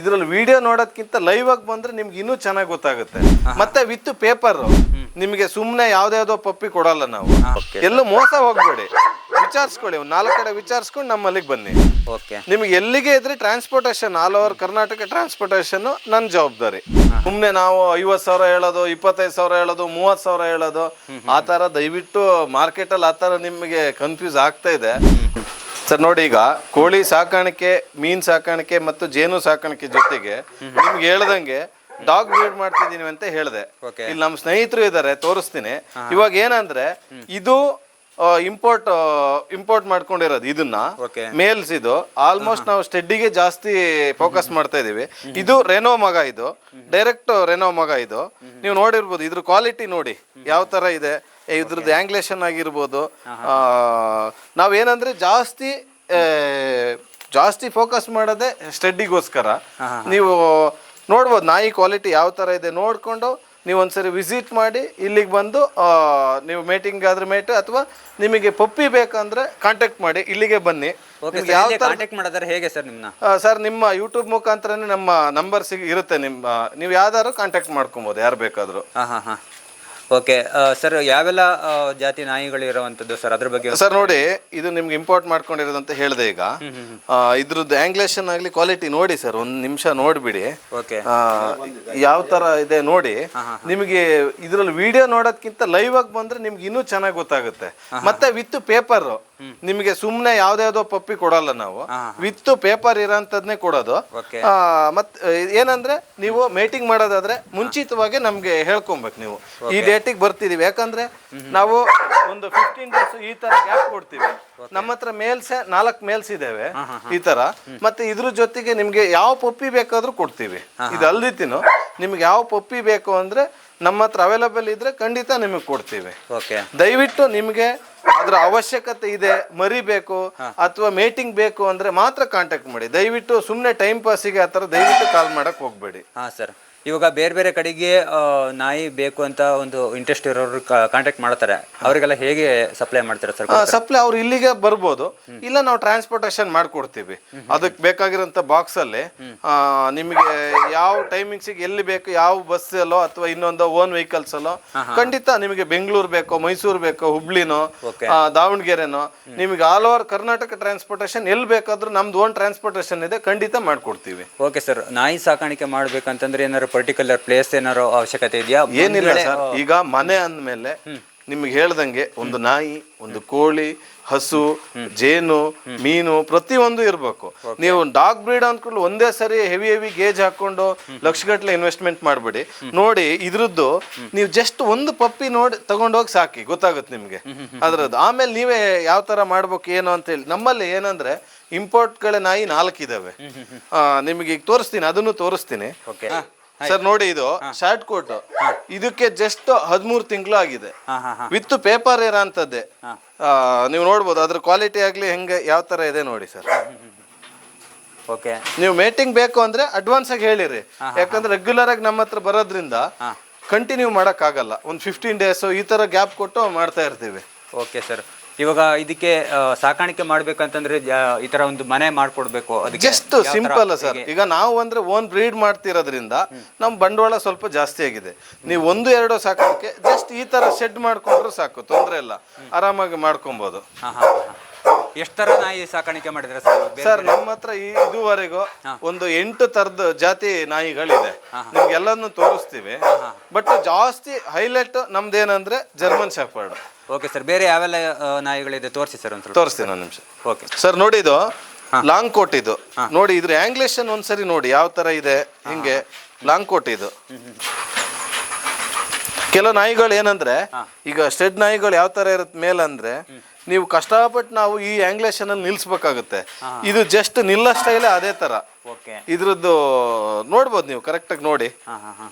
ಇದ್ರಲ್ಲಿ video ನೋಡೋದಕ್ಕಿಂತ live ಆಗಿ ಬಂದ್ರೆ ನಿಮ್ಗೆ ಇನ್ನೂ ಚೆನ್ನಾಗಿ ಗೊತ್ತಾಗುತ್ತೆ. ಮತ್ತೆ ವಿತ್ ಪೇಪರ್ ನಿಮಗೆ ಸುಮ್ಮನೆ ಯಾವ್ದಾವ್ದೋ ಪಪ್ಪಿ ಕೊಡಲ್ಲ ನಾವು. ಎಲ್ಲೂ ಮೋಸ ಹೋಗ್ಬೇಡಿ, ವಿಚಾರಿಸ್ಕೊಳ್ಳಿ, ಒಂದು 4 ಕಡೆ ವಿಚಾರಿಸ್ಕೊಂಡು ನಮ್ಮಲ್ಲಿಗೆ ಬನ್ನಿ. ನಿಮ್ಗೆ ಎಲ್ಲಿಗೆ ಇದ್ರೆ transportation all over Karnataka transportation ನನ್ನ ಜವಾಬ್ದಾರಿ. ಸುಮ್ಮನೆ ನಾವು 50,000 ಹೇಳೋದು, 25,000 ಹೇಳೋದು, 30,000 ಹೇಳೋದು ಆ ಥರ ದಯವಿಟ್ಟು ಮಾರ್ಕೆಟಲ್ಲಿ ಆ ಥರ ನಿಮಗೆ ಕನ್ಫ್ಯೂಸ್ ಆಗ್ತಾ ಇದೆ ಸರ್. ನೋಡಿ, ಈಗ ಕೋಳಿ ಸಾಕಾಣಿಕೆ, ಮೀನ್ ಸಾಕಾಣಿಕೆ ಮತ್ತು ಜೇನು ಸಾಕಾಣಿಕೆ ಜೊತೆಗೆ ನಿಮ್ಗೆ ಹೇಳ್ದಂಗೆ ಡಾಗ್ ಬ್ರೀಡ್ ಮಾಡ್ತಿದೀನಿ ಅಂತ ಹೇಳಿದೆ. ಇಲ್ಲಿ ನಮ್ಮ ಸ್ನೇಹಿತರು ಇದ್ದಾರೆ, ತೋರಿಸ್ತೀನಿ. ಇವಾಗ ಏನಂದ್ರೆ ಇದು ಇಂಪೋರ್ಟ್ ಮಾಡ್ಕೊಂಡಿರೋದು, ಇದನ್ನ ಮೇಲ್ಸ್. ಇದು ಆಲ್ಮೋಸ್ಟ್ ನಾವು ಸ್ಟೆಡ್ಡಿಗೆ ಜಾಸ್ತಿ ಫೋಕಸ್ ಮಾಡ್ತಾ ಇದೀವಿ. ಇದು ರೆನೋ ಮಗ, ಇದು ಡೈರೆಕ್ಟ್ ರೆನೋ ಮಗ. ಇದು ನೀವು ನೋಡಿರ್ಬೋದು, ಇದ್ರ ಕ್ವಾಲಿಟಿ ನೋಡಿ ಯಾವ ತರ ಇದೆ. ಇದ್ರದ್ದು ಆಂಗ್ಲೇಷನ್ ಆಗಿರ್ಬೋದು. ನಾವೇನಂದ್ರೆ ಜಾಸ್ತಿ ಫೋಕಸ್ ಮಾಡೋದೇ ಸ್ಟಡ್ಡಿಗೋಸ್ಕರ. ನೀವು ನೋಡ್ಬೋದು ನಾಯಿ ಕ್ವಾಲಿಟಿ ಯಾವ ಥರ ಇದೆ ನೋಡಿಕೊಂಡು ನೀವು ಒಂದ್ಸರಿ ವಿಸಿಟ್ ಮಾಡಿ ಇಲ್ಲಿಗೆ ಬಂದು ನೀವು ಮೇಟಿಂಗ್ ಆದ್ರೆ ಮೇಟ್, ಅಥವಾ ನಿಮಗೆ ಪಪ್ಪಿ ಬೇಕಂದ್ರೆ ಕಾಂಟ್ಯಾಕ್ಟ್ ಮಾಡಿ, ಇಲ್ಲಿಗೆ ಬನ್ನಿ. ಯಾವ ಕಾಂಟ್ಯಾಕ್ಟ್ ಮಾಡಿದ್ರೆ ಹೇಗೆ ಸರ್ ನಿಮ್ಮನ್ನ? ಸರ್, ನಿಮ್ಮ ಯೂಟ್ಯೂಬ್ ಮುಖಾಂತರನೇ ನಮ್ಮ ನಂಬರ್ ಇರುತ್ತೆ. ನೀವು ಯಾವ್ದಾದ್ರು ಕಾಂಟ್ಯಾಕ್ಟ್ ಮಾಡ್ಕೊಬೋದು, ಯಾರು ಬೇಕಾದರೂ. ಓಕೆ ಸರ್, ಯಾವೆಲ್ಲ ಜಾತಿ ನಾಯಿಗಳು ಇರುವಂತದ್ದು ಸರ್, ಅದ್ರ ಬಗ್ಗೆ? ಸರ್ ನೋಡಿ, ಇದು ನಿಮ್ಗೆ ಇಂಪೋರ್ಟ್ ಮಾಡ್ಕೊಂಡಿರೋದಂತ ಹೇಳಿದೆ. ಈಗ ಇದ್ರದ್ದು ಆಂಗ್ಲೇಷನ್ ಆಗ್ಲಿ ಕ್ವಾಲಿಟಿ ನೋಡಿ ಸರ್, ಒಂದ್ ನಿಮಿಷ ನೋಡ್ಬಿಡಿ ಯಾವ ತರ ಇದೆ ನೋಡಿ. ನಿಮಗೆ ಇದ್ರಲ್ಲಿ ವಿಡಿಯೋ ನೋಡೋದಕ್ಕಿಂತ ಲೈವ್ ಆಗಿ ಬಂದ್ರೆ ನಿಮ್ಗೆ ಇನ್ನೂ ಚೆನ್ನಾಗಿ ಗೊತ್ತಾಗುತ್ತೆ. ಮತ್ತೆ ವಿತ್ ಪೇಪರ್ ನಿಮಗೆ ಸುಮ್ಮನೆ ಯಾವ್ದಾವ್ದೋ ಪಪ್ಪಿ ಕೊಡಲ್ಲ ನಾವು, ವಿತ್ ಪೇಪರ್ ಇರೋಂಥದ್ನೇ ಕೊಡೋದು. ಮತ್ತೆ ಏನಂದ್ರೆ ನೀವು ಮೇಟಿಂಗ್ ಮಾಡೋದಾದ್ರೆ ಮುಂಚಿತವಾಗಿ ನಮ್ಗೆ ಹೇಳ್ಕೊಬೇಕು. ನೀವು ಈ ಡೇಟಿಗೆ ಬರ್ತಿದೀವಿ, ಯಾಕಂದ್ರೆ ನಾವು ಒಂದು 15 ಡೇಸ್ ಈ ತರ ಗ್ಯಾಪ್ ಕೊಡ್ತೀವಿ. ನಮ್ಮ ಹತ್ರ ಮೇಲ್ಸ್ 4 ಮೇಲ್ಸ್ ಇದಾವೆ ಈ ತರ. ಮತ್ತೆ ಇದ್ರ ಜೊತೆಗೆ ನಿಮ್ಗೆ ಯಾವ ಪಪ್ಪಿ ಬೇಕಾದ್ರೂ ಕೊಡ್ತೀವಿ. ಇದು ಅಲ್ದಿತ್ತಿನು ನಿಮ್ಗೆ ಯಾವ ಪಪ್ಪಿ ಬೇಕು ಅಂದ್ರೆ ನಮ್ಮ ಹತ್ರ ಅವೈಲಬಲ್ ಇದ್ರೆ ಖಂಡಿತ ನಿಮಗೆ ಕೊಡ್ತೀವಿ. ದಯವಿಟ್ಟು ನಿಮ್ಗೆ ಅದ್ರ ಅವಶ್ಯಕತೆ ಇದೆ, ಮರಿ ಬೇಕು ಅಥವಾ ಮೇಟಿಂಗ್ ಬೇಕು ಅಂದ್ರೆ ಮಾತ್ರ ಕಾಂಟ್ಯಾಕ್ಟ್ ಮಾಡಿ. ದಯವಿಟ್ಟು ಸುಮ್ಮನೆ ಟೈಮ್ ಪಾಸಿಗೆ ಆ ಥರ ದಯವಿಟ್ಟು ಕಾಲ್ ಮಾಡಕ್ ಹೋಗ್ಬೇಡಿ. ಸರ್, ಇವಾಗ ಬೇರೆ ಬೇರೆ ಕಡೆಗೆ ನಾಯಿ ಬೇಕು ಅಂತ ಒಂದು ಇಂಟ್ರೆಸ್ಟ್ ಇರೋರು ಕಾಂಟ್ಯಾಕ್ಟ್ ಮಾಡ್ತಾರೆ, ಅವರಿಗೆಲ್ಲ ಹೇಗೆ ಸಪ್ಲೈ ಮಾಡ್ತಾರೆ ಸರ್? ಸಪ್ಲೈ ಅವ್ರು ಇಲ್ಲಿಗೆ ಬರ್ಬೋದು, ಇಲ್ಲ ನಾವು ಟ್ರಾನ್ಸ್ಪೋರ್ಟೇಷನ್ ಮಾಡ್ಕೊಡ್ತೀವಿ. ಅದಕ್ಕೆ ಬೇಕಾಗಿರೋಂಥ ಬಾಕ್ಸ್ ಅಲ್ಲಿ ನಿಮಗೆ ಯಾವ ಟೈಮಿಂಗ್ಸಿಗೆ ಎಲ್ಲಿ ಬೇಕು, ಯಾವ ಬಸ್ ಅಲ್ಲೋ ಅಥವಾ ಇನ್ನೊಂದು ಓನ್ ವೆಹಿಕಲ್ಸ್ ಅಲ್ಲೋ ಖಂಡಿತ ನಿಮಗೆ ಬೆಂಗಳೂರು ಬೇಕೋ, ಮೈಸೂರು ಬೇಕೋ, ಹುಬ್ಳಿನೋ, ದಾವಣಗೆರೆನೋ, ನಿಮಗೆ ಆಲ್ ಓವರ್ ಕರ್ನಾಟಕ ಟ್ರಾನ್ಸ್ಪೋರ್ಟೇಷನ್ ಎಲ್ಲಿ ಬೇಕಾದ್ರೂ ನಮ್ದು ಓನ್ ಟ್ರಾನ್ಸ್ಪೋರ್ಟೇಷನ್ ಇದೆ, ಖಂಡಿತ ಮಾಡ್ಕೊಡ್ತೀವಿ. ಓಕೆ ಸರ್, ನಾಯಿ ಸಾಕಾಣಿಕೆ ಮಾಡ್ಬೇಕಂತಂದ್ರೆ ಏನಾದ್ರು ಪರ್ಟಿಕ್ಯುಲರ್ ಪ್ಲೇಸ್ ಏನಾರು ಅವಶ್ಯಕತೆ ಇದೆಯಾ? ಏನಿಲ್ಲ ಸರ್, ಈಗ ಮನೆ ಅಂದ್ಮೇಲೆ ನಿಮ್ಗೆ ಹೇಳ್ದಂಗೆ ಒಂದು ನಾಯಿ, ಒಂದು ಕೋಳಿ, ಹಸು, ಜೇನು, ಮೀನು ಪ್ರತಿಯೊಂದು ಇರ್ಬೇಕು. ನೀವು ಡಾಗ್ ಬ್ರೀಡ್ ಅಂದ್ಕೊಂಡು ಒಂದೇ ಸರಿ ಹೆವಿ ಗೇಜ್ ಹಾಕೊಂಡು ಲಕ್ಷಗಟ್ಟಲೆ ಇನ್ವೆಸ್ಟ್ಮೆಂಟ್ ಮಾಡ್ಬೇಡಿ. ನೋಡಿ, ಇದ್ರದ್ದು ನೀವು ಜಸ್ಟ್ ಒಂದು ಪಪ್ಪಿ ನೋಡಿ ತಗೊಂಡೋಗಿ ಸಾಕಿ, ಗೊತ್ತಾಗುತ್ತೆ ನಿಮ್ಗೆ ಅದ್ರದ್ದು. ಆಮೇಲೆ ನೀವೇ ಯಾವ ತರ ಮಾಡ್ಬೇಕು ಏನು ಅಂತ ಹೇಳಿ. ನಮ್ಮಲ್ಲಿ ಏನಂದ್ರೆ ಇಂಪೋರ್ಟ್ಗಳ ನಾಯಿ 4 ಇದಾವೆ. ನಿಮ್ಗೆ ಈಗ ತೋರಿಸ್ತೀನಿ, ಅದನ್ನು ತೋರಿಸ್ತೀನಿ ಸರ್. ನೋಡಿ, ಇದು ಶಾರ್ಟ್ ಕೋಟ್, ಇದಕ್ಕೆ ಜಸ್ಟ್ 13 ತಿಂಗಳು ಆಗಿದೆ, ವಿತ್ ಪೇಪರ್ ಇರೋ ಅಂತದ್ದೇ. ನೀವು ನೋಡ್ಬೋದು ಅದ್ರ ಕ್ವಾಲಿಟಿ ಆಗ್ಲಿ ಹೆಂಗೆ ಯಾವ ತರ ಇದೆ ನೋಡಿ ಸರ್. ನೀವು ಮೇಟಿಂಗ್ ಬೇಕು ಅಂದ್ರೆ ಅಡ್ವಾನ್ಸ್ ಆಗಿ ಹೇಳಿರಿ, ಯಾಕಂದ್ರೆ ರೆಗ್ಯುಲರ್ ಆಗಿ ನಮ್ಮ ಹತ್ರ ಬರೋದ್ರಿಂದ ಕಂಟಿನ್ಯೂ ಮಾಡಕ್ ಆಗಲ್ಲ. ಒಂದು 15 ಡೇಸ್ ಈ ತರ ಗ್ಯಾಪ್ ಕೊಟ್ಟು ಮಾಡ್ತಾ ಇರ್ತೀವಿ. ಓಕೆ ಸರ್, ಇವಾಗ ಇದಕ್ಕೆ ಸಾಕಾಣಿಕೆ ಮಾಡ್ಬೇಕಂತಂದ್ರೆ ಈ ತರ ಒಂದು ಮನೆ ಮಾಡ್ಕೊಡ್ಬೇಕು? Just simple sir. ಈಗ ನಾವು ಅಂದ್ರೆ ಓನ್ ಬ್ರೀಡ್ ಮಾಡ್ತಿರೋದ್ರಿಂದ ನಮ್ ಬಂಡವಾಳ ಸ್ವಲ್ಪ ಜಾಸ್ತಿ ಆಗಿದೆ. ನೀವು 1-2 ಸಾಕಾಣಿಕೆ ಜಸ್ಟ್ ಈ ತರ ಶೆಡ್ ಮಾಡ್ಕೊಂಡ್ರು ಸಾಕು, ತೊಂದ್ರೆ ಇಲ್ಲ, ಆರಾಮಾಗಿ ಮಾಡ್ಕೊಬಹುದು. ಎಷ್ಟು ತರ ನಾಯಿ ಸಾಕಾಣಿಕೆ ಮಾಡಿದ್ರೆ ಸರ್? ನಮ್ಮ ಹತ್ರ ಇದುವರೆಗೂ ಒಂದು 8 ತರದ ಜಾತಿ ನಾಯಿಗಳಿದೆ. ನಿಮ್ಗೆಲ್ಲನ್ನು ತೋರಿಸ್ತೀವಿ. ಬಟ್ ಜಾಸ್ತಿ ಹೈಲೈಟ್ ನಮ್ದೇನಂದ್ರೆ ಜರ್ಮನ್ ಶೆಫರ್ಡ್. ಓಕೆ ಸರ್, ಬೇರೆ ಯಾವೆಲ್ಲ ನಾಯಿಗಳಿದೆ ತೋರಿಸಿ ಸರ್? ಒಂದು ತೋರಿಸ್ತೀನಿ, ಒಂದು ನಿಮಿಷ. ಓಕೆ ಸರ್, ನೋಡಿ, ಇದು ಲಾಂಗ್ ಕೋಟ್. ಇದು ನೋಡಿ, ಇದ್ರ ಆಂಗ್ಲೇಷನ್ ಒಂದ್ಸರಿ ನೋಡಿ ಯಾವ ತರ ಇದೆ. ಹಿಂಗೆ ಲಾಂಗ್ ಕೋಟ್ ಇದು. ಕೆಲವು ನಾಯಿಗಳು ಏನಂದ್ರೆ ಈಗ ಸ್ಟೆಡ್ ನಾಯಿಗಳು ಯಾವ ತರ ಇರುತ್ತೆ ಮೇಲಂದ್ರೆ, ನೀವು ಕಷ್ಟಪಟ್ಟು ನಾವು ಈ ಆಂಗ್ಲೇಷನ್ ಅಲ್ಲಿ ನಿಲ್ಸ್ಬೇಕಾಗುತ್ತೆ. ಇದು ಜಸ್ಟ್ ನಿಲ್ಲೋ ಸ್ಟೈಲೇ ಅದೇ ತರ. ಇದ್ರದ್ದು ನೋಡ್ಬೋದು ನೀವು ಕರೆಕ್ಟ್ ಆಗಿ ನೋಡಿ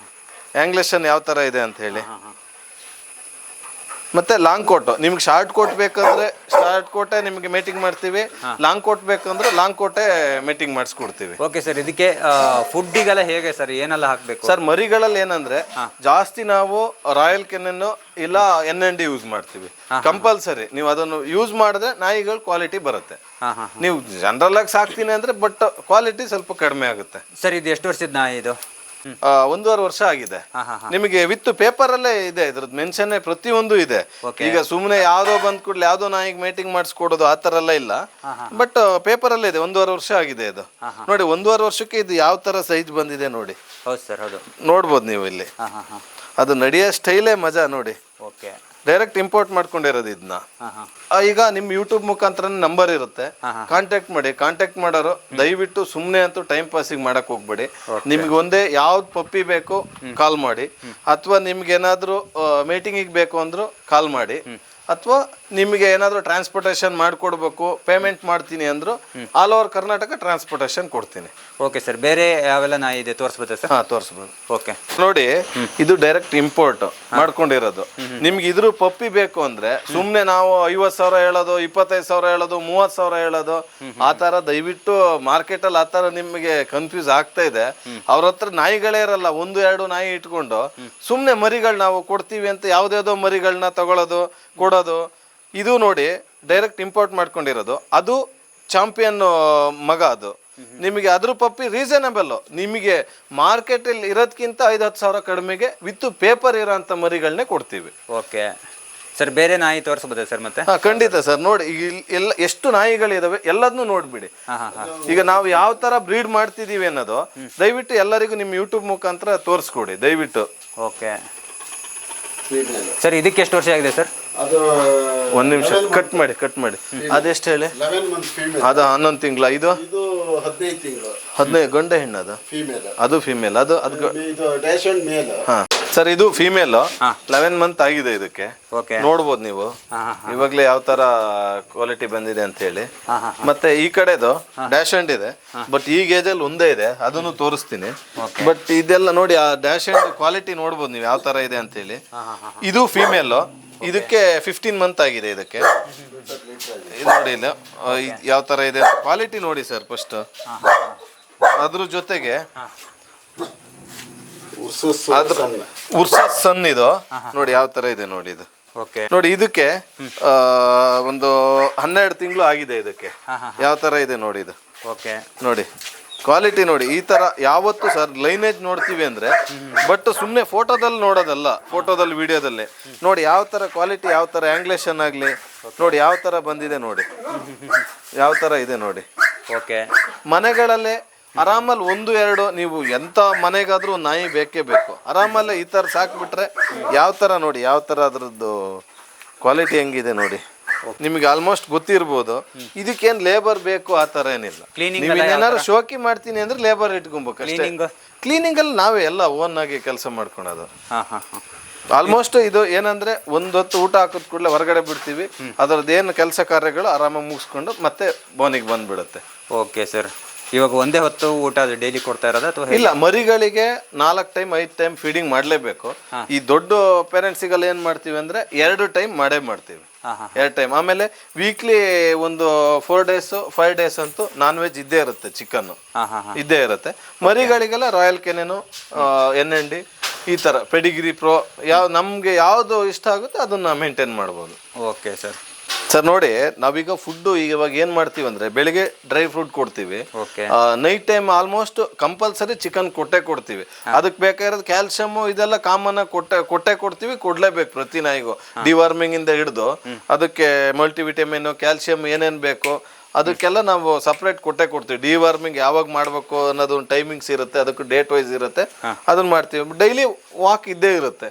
ಆಂಗ್ಲೇಷನ್ ಯಾವ ತರ ಇದೆ ಅಂತ ಹೇಳಿ. ಮತ್ತೆ ಲಾಂಗ್ ಕೋಟ್, ನಿಮ್ಗೆ ಶಾರ್ಟ್ ಕೋಟ್ ಬೇಕಂದ್ರೆ ಶಾರ್ಟ್ ಕೋಟೆ ನಿಮಗೆ ಮೇಟಿಂಗ್ ಮಾಡ್ತೀವಿ, ಲಾಂಗ್ ಕೋಟ್ ಬೇಕಂದ್ರೆ ಲಾಂಗ್ ಕೋಟೆ ಮೇಟಿಂಗ್ ಮಾಡಿಸ್ಕೊಡ್ತೀವಿ. ಓಕೆ ಸರ್, ಇದಕ್ಕೆ ಫುಡ್ಡಿಗೆಲ್ಲ ಹೇಗೆ ಸರ್, ಏನೆಲ್ಲ ಹಾಕಬೇಕು ಸರ್? ಮರಿಗಳಲ್ಲಿ ಏನಂದ್ರೆ ಜಾಸ್ತಿ ನಾವು ರಾಯಲ್ ಕೆನೆನ್ ಇಲ್ಲ NND ಯೂಸ್ ಮಾಡ್ತೀವಿ ಕಂಪಲ್ಸರಿ. ನೀವು ಅದನ್ನು ಯೂಸ್ ಮಾಡಿದ್ರೆ ನಾಯಿಗಳು ಕ್ವಾಲಿಟಿ ಬರುತ್ತೆ. ನೀವು ಜನರಲ್ ಆಗಿ ಸಾಕ್ತೀನಿ ಅಂದ್ರೆ ಬಟ್ ಕ್ವಾಲಿಟಿ ಸ್ವಲ್ಪ ಕಡಿಮೆ ಆಗುತ್ತೆ. ಸರ್ ಇದು ಎಷ್ಟು ವರ್ಷದ ನಾಯಿ ಇದು? 1.5 ವರ್ಷ ಆಗಿದೆ. ನಿಮಗೆ ವಿತ್ ಪೇಪರ್ ಅಲ್ಲೇ ಇದೆ, ಇದ್ರದ್ದು ಮೆನ್ಷನ್ ಪ್ರತಿಯೊಂದು ಇದೆ. ಈಗ ಸುಮ್ಮನೆ ಯಾವ್ದೋ ಬಂದ್ ಕೂಡಲೇ ಯಾವ್ದೋ ನಾಯಿಗೆ ಮೇಟಿಂಗ್ ಮಾಡಿಸ್ಕೊಡೋದು ಆ ತರ ಎಲ್ಲ ಇಲ್ಲ, ಬಟ್ ಪೇಪರ್ ಅಲ್ಲೇ ಇದೆ. 1.5 ವರ್ಷ ಆಗಿದೆ ಇದು. ನೋಡಿ 1.5 ವರ್ಷಕ್ಕೆ ಇದು ಯಾವ ತರ ಸೈಜ್ ಬಂದಿದೆ ನೋಡಿ. ಹೌದು ಸರ್, ಹೌದು, ನೋಡ್ಬೋದು ನೀವು ಇಲ್ಲಿ. ಅದು ನಡೆಯೋ ಸ್ಟೈಲೇ ಮಜಾ ನೋಡಿ. ಓಕೆ, ಡೈರೆಕ್ಟ್ ಇಂಪೋರ್ಟ್ ಮಾಡ್ಕೊಂಡಿರೋದು ಇದನ್ನ. ಈಗ ನಿಮ್ ಯೂಟ್ಯೂಬ್ ಮುಖಾಂತರ ನಂಬರ್ ಇರುತ್ತೆ, ಕಾಂಟ್ಯಾಕ್ಟ್ ಮಾಡಿ. ಕಾಂಟ್ಯಾಕ್ಟ್ ಮಾಡೋರು ದಯವಿಟ್ಟು ಸುಮ್ಮನೆ ಅಂತೂ ಟೈಮ್ ಪಾಸಿಗೆ ಮಾಡಕ್ ಹೋಗ್ಬೇಡಿ. ನಿಮ್ಗೆ ಒಂದೇ ಯಾವ್ದು ಪಪ್ಪಿ ಬೇಕು ಕಾಲ್ ಮಾಡಿ, ಅಥವಾ ನಿಮ್ಗೆ ಏನಾದ್ರು ಮೀಟಿಂಗಿಗೆ ಬೇಕು ಅಂದ್ರು ಕಾಲ್ ಮಾಡಿ, ಅಥವಾ ನಿಮಗೆ ಏನಾದರೂ ಟ್ರಾನ್ಸ್ಪೋರ್ಟೇಷನ್ ಮಾಡಿಕೊಡ್ಬೇಕು ಪೇಮೆಂಟ್ ಮಾಡ್ತೀನಿ ಅಂದ್ರು ಆಲ್ ಓವರ್ ಕರ್ನಾಟಕ ಟ್ರಾನ್ಸ್ಪೋರ್ಟೇಷನ್ ಕೊಡ್ತೀನಿ. ಓಕೆ ಸರ್, ಬೇರೆ ಯಾವೆಲ್ಲ ನಾಯಿ ಇದೆ ತೋರಿಸ್ಬೋದಾ ಸರ್? ಹಾಂ, ತೋರಿಸ್ಬೋದು. ಓಕೆ, ನೋಡಿ ಇದು ಡೈರೆಕ್ಟ್ ಇಂಪೋರ್ಟ್ ಮಾಡ್ಕೊಂಡಿರೋದು. ನಿಮ್ಗೆ ಇದ್ರ ಪಪ್ಪಿ ಬೇಕು ಅಂದ್ರೆ ಸುಮ್ಮನೆ ನಾವು 50,000 ಹೇಳೋದು, 25,000 ಹೇಳೋದು, 30,000 ಹೇಳೋದು ಆ ಥರ ದಯವಿಟ್ಟು ಮಾರ್ಕೆಟಲ್ಲಿ ಆ ಥರ ನಿಮಗೆ ಕನ್ಫ್ಯೂಸ್ ಆಗ್ತಾ ಇದೆ. ಅವ್ರ ಹತ್ರ ನಾಯಿಗಳೇ ಇರಲ್ಲ, 1-2 ನಾಯಿ ಇಟ್ಕೊಂಡು ಸುಮ್ಮನೆ ಮರಿಗಳು ನಾವು ಕೊಡ್ತೀವಿ ಅಂತ ಯಾವುದ್ಯಾವುದೋ ಮರಿಗಳನ್ನ ತಗೊಳ್ಳೋದು ಕೊಡೋದು. ಇದು ನೋಡಿ ಡೈರೆಕ್ಟ್ ಇಂಪೋರ್ಟ್ ಮಾಡ್ಕೊಂಡಿರೋದು. ಅದು ಚಾಂಪಿಯನ್ ಮಗ. ಅದು ನಿಮಗೆ ಅದ್ರ ಪಪ್ಪಿ ರೀಸನಬಲ್, ನಿಮಗೆ ಮಾರ್ಕೆಟಲ್ಲಿ ಇರೋದಕ್ಕಿಂತ 5-10 ಸಾವಿರ ಕಡಿಮೆಗೆ ವಿತ್ ಪೇಪರ್ ಇರೋಂಥ ಮರಿಗಳನ್ನೇ ಕೊಡ್ತೀವಿ. ಓಕೆ ಸರ್, ಬೇರೆ ನಾಯಿ ತೋರಿಸ್ಬೋದಾ ಸರ್ ಮತ್ತೆ? ಹಾಂ, ಖಂಡಿತ ಸರ್. ನೋಡಿ ಈಗ ಎಲ್ಲ ಎಷ್ಟು ನಾಯಿಗಳಿದಾವೆ ಎಲ್ಲದನ್ನೂ ನೋಡ್ಬಿಡಿ. ಈಗ ನಾವು ಯಾವ ಥರ ಬ್ರೀಡ್ ಮಾಡ್ತಿದ್ದೀವಿ ಅನ್ನೋದು ದಯವಿಟ್ಟು ಎಲ್ಲರಿಗೂ ನಿಮ್ಮ ಯೂಟ್ಯೂಬ್ ಮುಖಾಂತರ ತೋರಿಸ್ಕೊಡಿ ದಯವಿಟ್ಟು. ಓಕೆ ಸರ್, ಇದಕ್ಕೆ ಎಷ್ಟು ವರ್ಷ ಆಗಿದೆ ಸರ್? ಅದು ಒಂದು ನಿಮಿಷ ಕಟ್ ಮಾಡಿ. ಅದೆಷ್ಟು ಹೇಳಿ? 11 months ಫೀಮೇಲ್. ಅದು 11 ತಿಂಗಳ. ಇದು 15 ತಿಂಗಳು. 15 ಗಂಡ ಹೆಣ್ಣು. ಅದು ಫೀಮೇಲ್. ಅದು ಫೀಮೇಲ್. ಅದು ಇದು ಡ್ಯಾಶ್ ಅಂಡ್ ಮೇಲ್. ಹಾ ಸರ್, ಇದು ಫೀಮೇಲ್. 11 ಮಂತ್ ಆಗಿದೆ ಇದಕ್ಕೆ. ನೋಡ್ಬೋದು ನೀವು ಇವಾಗಲೇ ಯಾವ ತರ ಕ್ವಾಲಿಟಿ ಬಂದಿದೆ ಅಂತ ಹೇಳಿ. ಮತ್ತೆ ಈ ಕಡೆದು ಡ್ಯಾಶ್ ಅಂಡ್ ಇದೆ, ಬಟ್ ಈ ಗೇಜಲ್ಲಿ ಒಂದೇ ಇದೆ, ಅದನ್ನು ತೋರಿಸ್ತೀನಿ. ಬಟ್ ಇದೆಲ್ಲ ನೋಡಿ, ಆ ಡ್ಯಾಶ್ ಅಂಡ್ ಕ್ವಾಲಿಟಿ ನೋಡ್ಬೋದು ನೀವು ಯಾವ ತರ ಇದೆ ಅಂತ ಹೇಳಿ. ಇದು ಫೀಮೇಲ್. ಇದಕ್ಕೆ 15 ಮಂತ್ ಆಗಿದೆ ಇದಕ್ಕೆ. ನೋಡಿ ಇಲ್ಲ ಯಾವ ತರ ಇದೆ ಕ್ವಾಲಿಟಿ ನೋಡಿ ಸರ್ ಫಸ್ಟ್. ಅದ್ರ ಜೊತೆಗೆ ಉರ್ಸಸ್ ಸನ್ ಇದು ನೋಡಿ ಯಾವ ತರ ಇದೆ ನೋಡಿ. ಇದು ನೋಡಿ ಇದಕ್ಕೆ ಒಂದು 12 ತಿಂಗಳು ಆಗಿದೆ ಇದಕ್ಕೆ. ಯಾವ ತರ ಇದೆ ನೋಡಿ ಇದು. ನೋಡಿ ಕ್ವಾಲಿಟಿ ನೋಡಿ. ಈ ತರ ಯಾವತ್ತು ಸರ್ ಲೈನೇಜ್ ನೋಡ್ತೀವಿ ಅಂದ್ರೆ ಬಟ್ ಸುಮ್ಮನೆ ಫೋಟೋದಲ್ಲಿ ನೋಡೋದಲ್ಲ, ಫೋಟೋದಲ್ಲಿ ವಿಡಿಯೋದಲ್ಲಿ ನೋಡಿ ಯಾವ ತರ ಕ್ವಾಲಿಟಿ, ಯಾವ ತರ ಆಂಗ್ಲೇಷನ್ ಆಗ್ಲಿ ನೋಡಿ ಯಾವ ತರ ಬಂದಿದೆ ನೋಡಿ, ಯಾವ ತರ ಇದೆ ನೋಡಿ. ಮನೆಗಳಲ್ಲೇ ಆರಾಮಲ್ಲಿ 1-2 ನೀವು ಎಂತ ಮನೆಗಾದ್ರೂ ನಾಯಿ ಬೇಕೇ ಬೇಕು. ಆರಾಮಲ್ಲೇ ಈ ತರ ಸಾಕ್ಬಿಟ್ರೆ ಯಾವ ತರ ನೋಡಿ, ಯಾವ ತರ ಅದ್ರದ್ದು ಕ್ವಾಲಿಟಿ ಹೆಂಗಿದೆ ನೋಡಿ. ನಿಮಗೆ ಆಲ್ಮೋಸ್ಟ್ ಗೊತ್ತಿರ್ಬೋದು. ಇದಕ್ಕೇನು ಲೇಬರ್ ಬೇಕು ಆ ತರ ಏನಿಲ್ಲ. ನೀವು ಏನಾದ್ರು ಶೋಕಿ ಮಾಡ್ತೀನಿ ಅಂದ್ರೆ ಲೇಬರ್ ಇಟ್ಕೊಬೇಕು ಅಷ್ಟೇ. ಕ್ಲೀನಿಂಗ್ ಅಲ್ಲಿ ನಾವೇ ಎಲ್ಲ ಓನ್ ಆಗಿ ಕೆಲಸ ಮಾಡ್ಕೊಳೋದು. ಆಲ್ಮೋಸ್ಟ್ ಇದು ಏನಂದ್ರೆ ಹೊತ್ತು ಊಟ ಹಾಕಿದ ಕೂಡಲೇ ಹೊರಗಡೆ ಬಿಡ್ತೀವಿ. ಅದ್ರದ್ದು ಏನು ಕೆಲಸ ಕಾರ್ಯಗಳು ಆರಾಮಾಗಿ ಮುಗಿಸ್ಕೊಂಡು ಮತ್ತೆ ಬೋನಿಗೆ ಬಂದ್ಬಿಡುತ್ತೆ. ಓಕೆ ಸರ್, ಇವಾಗ ಒಂದೇ ಹೊತ್ತು ಊಟ ಡೈಲಿ ಕೊಡ್ತಾ ಇರೋದು ಅಥವಾ ಇಲ್ಲ? ಮರಿಗಳಿಗೆ 4 ಟೈಮ್ 5 ಟೈಮ್ ಫೀಡಿಂಗ್ ಮಾಡಲೇಬೇಕು. ಈ ದೊಡ್ಡ ಪೇರೆಂಟ್ಸಿಗೆಲ್ಲ ಏನು ಮಾಡ್ತೀವಿ ಅಂದ್ರೆ 2 ಟೈಮ್ ಮಾಡೇ ಮಾಡ್ತೀವಿ. 2 ಟೈಮ್. ಆಮೇಲೆ ವೀಕ್ಲಿ ಒಂದು 4 ಡೇಸ್ 5 ಡೇಸ್ ಅಂತೂ ನಾನ್ ವೆಜ್ ಇದ್ದೇ ಇರುತ್ತೆ, ಚಿಕನ್ ಇದ್ದೇ ಇರುತ್ತೆ. ಮರಿಗಳಿಗೆಲ್ಲ ರಾಯಲ್ ಕೆನೆನು, NND ಈ ತರ ಪೆಡಿಗ್ರಿ ಪ್ರೋ ನಮ್ಗೆ ಯಾವ್ದು ಇಷ್ಟ ಆಗುತ್ತೆ ಅದನ್ನ ಮೇಂಟೈನ್ ಮಾಡ್ಬೋದು. Okay sir. ಸರ್ ನೋಡಿ, ನಾವೀಗ ಫುಡ್ ಇವಾಗ ಏನ್ ಮಾಡ್ತೀವಿ ಅಂದ್ರೆ ಬೆಳಿಗ್ಗೆ ಡ್ರೈ ಫ್ರೂಟ್ ಕೊಡ್ತೀವಿ, night time almost compulsory chicken ಕೊಡ್ತೀವಿ. ಅದಕ್ಕೆ ಬೇಕಾಗಿರೋದು ಕ್ಯಾಲ್ಸಿಯಮ್ ಇದೆಲ್ಲ ಕಾಮನ್ ಆಗಿ ಕೊಟ್ಟೆ ಕೊಡ್ತೀವಿ, ಕೊಡ್ಲೇಬೇಕು ಪ್ರತಿ ನಾಯಿಗೂ. ಡಿವಾರ್ಮಿಂಗ್ ಇಂದ ಹಿಡಿದು ಅದಕ್ಕೆ ಮಲ್ಟಿವಿಟಮಿನ್ ಕ್ಯಾಲ್ಸಿಯಂ ಏನೇನ್ ಬೇಕು ಅದಕ್ಕೆಲ್ಲ ನಾವು ಸಪ್ರೇಟ್ ಕೊಡ್ತೀವಿ. ಡಿವಾರ್ಮಿಂಗ್ ಯಾವಾಗ ಮಾಡ್ಬೇಕು ಅನ್ನೋದು ಒಂದು ಟೈಮಿಂಗ್ಸ್ ಇರುತ್ತೆ, ಅದಕ್ಕೆ ಡೇಟ್ ವೈಸ್ ಇರುತ್ತೆ, ಅದನ್ನ ಮಾಡ್ತೀವಿ. ಡೈಲಿ ವಾಕ್ ಇದ್ದೇ ಇರುತ್ತೆ,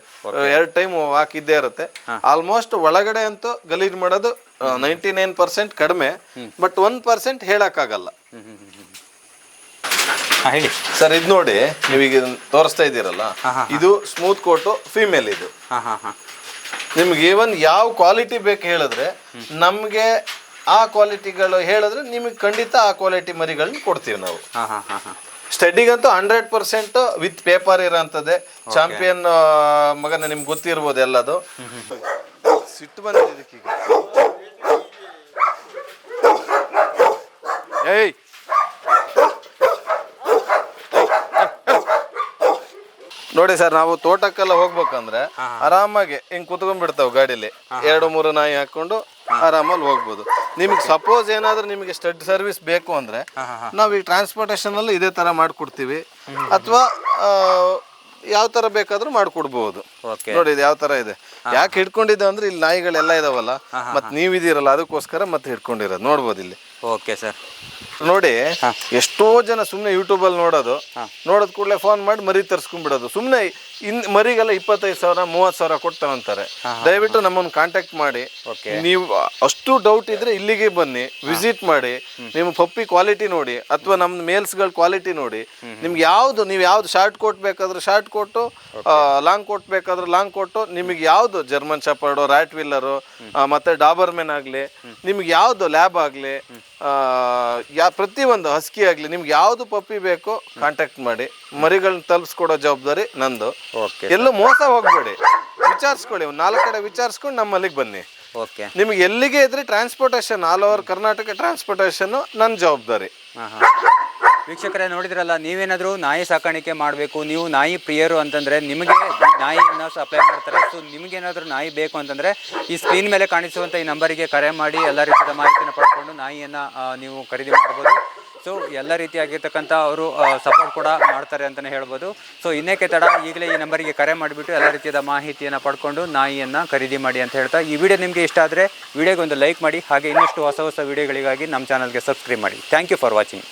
2 ಟೈಮ್ ವಾಕ್ ಇದ್ದೇ ಇರುತ್ತೆ. ಆಲ್ಮೋಸ್ಟ್ ಒಳಗಡೆ ಅಂತೂ ಗಲೀಜ್ ಮಾಡೋದು 99% ಕಡಿಮೆ, ಬಟ್ 1% ಹೇಳಕ್ಕಾಗಲ್ಲ. ಸರ್ ಇದು ನೋಡಿ, ನೀವೀಗ ತೋರಿಸ್ತಾ ಇದ್ದೀರಲ್ಲ, ಇದು ಸ್ಮೂತ್ ಕೋಟು ಫೀಮೇಲ್. ಇದು ನಿಮ್ಗೆ ಈವನ್ ಯಾವ ಕ್ವಾಲಿಟಿ ಬೇಕು ಹೇಳಿದ್ರೆ ನಮ್ಗೆ ಆ ಕ್ವಾಲಿಟಿಗಳು ಹೇಳಿದ್ರೆ ನಿಮಗೆ ಖಂಡಿತ ಆ ಕ್ವಾಲಿಟಿ ಮರಿಗಳನ್ನ ಕೊಡ್ತೀವಿ ನಾವು. ಸ್ಟಡಿಗಂತೂ 100% ವಿತ್ ಪೇಪರ್ ಇರೋಂಥದ್ದೇ. ಚಾಂಪಿಯನ್ ಮಗನ ನಿಮ್ಗೆ ಗೊತ್ತಿರ್ಬೋದು ಎಲ್ಲದು. ಸಿಟ್ಟು ಬಂದಿದೆ ಇದಕ್ಕೀಗ. ಏಯ್ ನೋಡಿ ಸರ್, ನಾವು ತೋಟಕ್ಕೆಲ್ಲ ಹೋಗ್ಬೇಕಂದ್ರೆ ಆರಾಮಾಗಿ ಹಿಂಗ್ ಕುತ್ಕೊಂಡ್ಬಿಡ್ತಾವೆ ಗಾಡಿಲಿ, 2-3 ನಾಯಿ ಹಾಕೊಂಡು ಆರಾಮಲ್ಲಿ ಹೋಗ್ಬೋದು. ನಿಮ್ಗೆ ಸಪೋಸ್ ಏನಾದ್ರೂ ನಿಮಗೆ ಸ್ಟಡ್ ಸರ್ವಿಸ್ ಬೇಕು ಅಂದ್ರೆ ನಾವು ಈ ಟ್ರಾನ್ಸ್ಪೋರ್ಟೇಷನ್ ಅಲ್ಲಿ ಇದೇ ತರ ಮಾಡ್ಕೊಡ್ತೀವಿ, ಅಥವಾ ಯಾವ ತರ ಬೇಕಾದ್ರೂ ಮಾಡ್ಕೊಡ್ಬಹುದು. ನೋಡಿ ಇದು ಯಾವ ತರ ಇದೆ. ಯಾಕೆ ಹಿಡ್ಕೊಂಡಿದ್ದೆ ಅಂದ್ರೆ ಇಲ್ಲಿ ನಾಯಿಗಳೆಲ್ಲ ಇದಾವಲ್ಲ, ಮತ್ ನೀವಿದ್ದೀರಲ್ಲ ಅದಕ್ಕೋಸ್ಕರ ಮತ್ತೆ ಹಿಡ್ಕೊಂಡಿರೋದು. ನೋಡ್ಬೋದು ಇಲ್ಲಿ. Okay sir. ನೋಡಿ ಎಷ್ಟೋ ಜನ ಸುಮ್ಮನೆ ಯೂಟ್ಯೂಬಲ್ಲಿ ನೋಡೋದ್ ಕೂಡಲೇ ಫೋನ್ ಮಾಡಿ ಮರಿ ತರ್ಸ್ಕೊಂಡ್ಬಿಡೋದು. ಸುಮ್ಮನೆ ಮರಿಗೆಲ್ಲ 25,000 30,000 ಕೊಡ್ತಾವಂತಾರೆ. ದಯವಿಟ್ಟು ನಮ್ಮನ್ನು ಕಾಂಟ್ಯಾಕ್ಟ್ ಮಾಡಿ. ನೀವು ಅಷ್ಟು ಡೌಟ್ ಇದ್ರೆ ಇಲ್ಲಿಗೆ ಬನ್ನಿ, ವಿಸಿಟ್ ಮಾಡಿ, ನಿಮ್ಮ ಪಪ್ಪಿ ಕ್ವಾಲಿಟಿ ನೋಡಿ, ಅಥವಾ ನಮ್ಮ ಮೇಲ್ಸ್ಗಳ ಕ್ವಾಲಿಟಿ ನೋಡಿ. ನಿಮ್ಗೆ ನೀವು ಯಾವ್ದು ಶಾರ್ಟ್ ಕೋಟ್ ಬೇಕಾದ್ರೆ ಶಾರ್ಟ್ ಕೋಟು, ಲಾಂಗ್ ಕೋಟ್ ಬೇಕಾದ್ರೆ ಲಾಂಗ್ ಕೋಟು, ನಿಮಗೆ ಯಾವ್ದು ಜರ್ಮನ್ ಶೆಪರ್ಡು, ರ್ಯಾಟ್ ವಿಲ್ಲರು, ಮತ್ತೆ ಡಾಬರ್ಮೆನ್ ಆಗಲಿ, ನಿಮ್ಗೆ ಯಾವ್ದು ಲ್ಯಾಬ್ ಆಗಲಿ, ಪ್ರತಿಯೊಂದು ಹಸ್ಕಿ ಆಗಲಿ, ನಿಮ್ಗೆ ಯಾವ್ದು ಪಪ್ಪಿ ಬೇಕೋ ಕಾಂಟ್ಯಾಕ್ಟ್ ಮಾಡಿ. ಮರಿಗಳನ್ನ ತಲುಪಿಸ್ಕೊಡೋ ಜವಾಬ್ದಾರಿ ನಂದು. ಎಲ್ಲೂ ಮೋಸ ಹೋಗ್ಬೇಡಿ, ವಿಚಾರಿಸ್ಕೊಳ್ಳಿ, 4 ಕಡೆ ವಿಚಾರಿಸ್ಕೊಂಡು ನಮ್ಮಲ್ಲಿಗೆ ಬನ್ನಿ. ನಿಮ್ಗೆ ಎಲ್ಲಿಗೆ ಇದ್ರೆ transportation, all over Karnataka transportation ನನ್ನ ಜವಾಬ್ದಾರಿ. ವೀಕ್ಷಕರೇ, ನೋಡಿದ್ರಲ್ಲ, ನೀವೇನಾದರೂ ನಾಯಿ ಸಾಕಾಣಿಕೆ ಮಾಡಬೇಕು, ನೀವು ನಾಯಿ ಪ್ರಿಯರು ಅಂತಂದರೆ ನಿಮಗೆ ನಾಯಿಯನ್ನು ಸಪ್ಲೈ ಮಾಡ್ತಾರೆ. ಸೊ ನಿಮಗೇನಾದರೂ ನಾಯಿ ಬೇಕು ಅಂತಂದರೆ ಈ ಸ್ಕ್ರೀನ್ ಮೇಲೆ ಕಾಣಿಸುವಂಥ ಈ ನಂಬರಿಗೆ ಕರೆ ಮಾಡಿ ಎಲ್ಲ ರೀತಿಯ ಮಾಹಿತಿಯನ್ನು ಪಡ್ಕೊಂಡು ನಾಯಿಯನ್ನು ನೀವು ಖರೀದಿ ಮಾಡ್ಬೋದು. ಸೊ ಎಲ್ಲ ರೀತಿಯಾಗಿರ್ತಕ್ಕಂಥ ಅವರು ಸಪೋರ್ಟ್ ಕೂಡ ಮಾಡ್ತಾರೆ ಅಂತಲೇ ಹೇಳ್ಬೋದು. ಸೊ ಇನ್ನೇಕೆ ತಡ, ಈಗಲೇ ಈ ನಂಬರಿಗೆ ಕರೆ ಮಾಡಿಬಿಟ್ಟು ಎಲ್ಲ ರೀತಿಯಾದ ಮಾಹಿತಿಯನ್ನು ಪಡ್ಕೊಂಡು ನಾಯಿಯನ್ನು ಖರೀದಿ ಮಾಡಿ ಅಂತ ಹೇಳ್ತಾ, ಈ ವಿಡಿಯೋ ನಿಮಗೆ ಇಷ್ಟ ಆದರೆ ವಿಡಿಯೋಗೆ ಒಂದು ಲೈಕ್ ಮಾಡಿ. ಹಾಗೆ ಇನ್ನಷ್ಟು ಹೊಸ ವಿಡಿಯೋಗಳಿಗಾಗಿ ನಮ್ಮ ಚಾನಲ್ಗೆ ಸಬ್ಸ್ಕ್ರೈಬ್ ಮಾಡಿ. Thank you for watching.